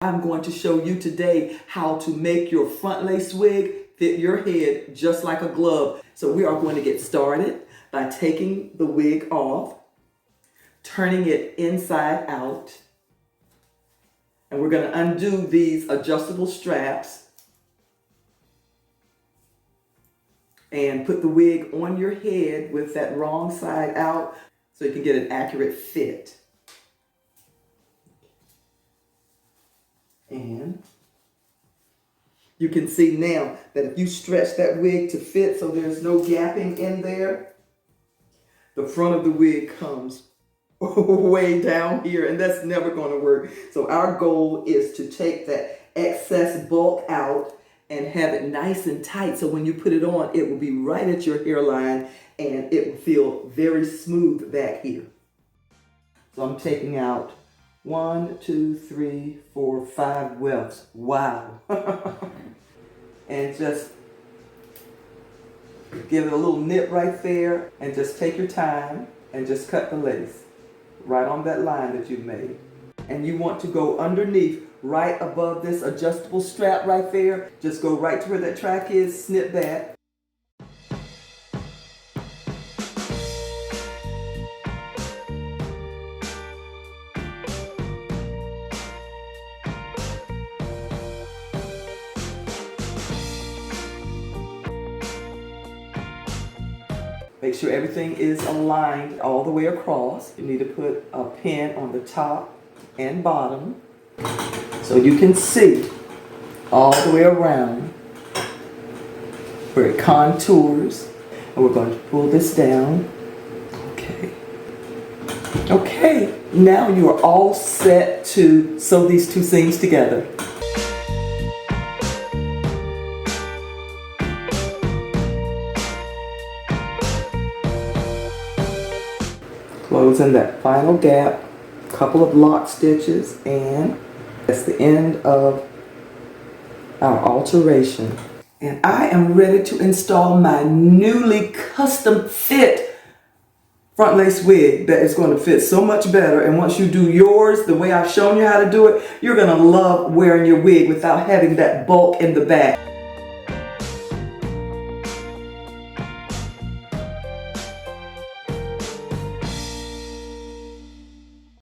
I'm going to show you today how to make your front lace wig fit your head just like a glove. So we are going to get started by taking the wig off, turning it inside out, and we're going to undo these adjustable straps and put the wig on your head with that wrong side out so you can get an accurate fit. And you can see now that if you stretch that wig to fit so there's no gapping in there, the front of the wig comes way down here, and that's never going to work. So our goal is to take that excess bulk out and have it nice and tight so when you put it on, it will be right at your hairline and it will feel very smooth back here. So I'm taking out 1, 2, 3, 4, 5 wefts. Wow. And just give it a little nip right there and just take your time and just cut the lace right on that line that you made. And you want to go underneath right above this adjustable strap right there. Just go right to where that track is, snip that. Make sure everything is aligned all the way across. You need to put a pin on the top and bottom so you can see all the way around where it contours. And we're going to pull this down. Okay. Okay, now you are all set to sew these two things together. Close in that final gap, couple of lock stitches, and that's the end of our alteration. And I am ready to install my newly custom fit front lace wig that is going to fit so much better. And once you do yours the way I've shown you how to do it, you're going to love wearing your wig without having that bulk in the back.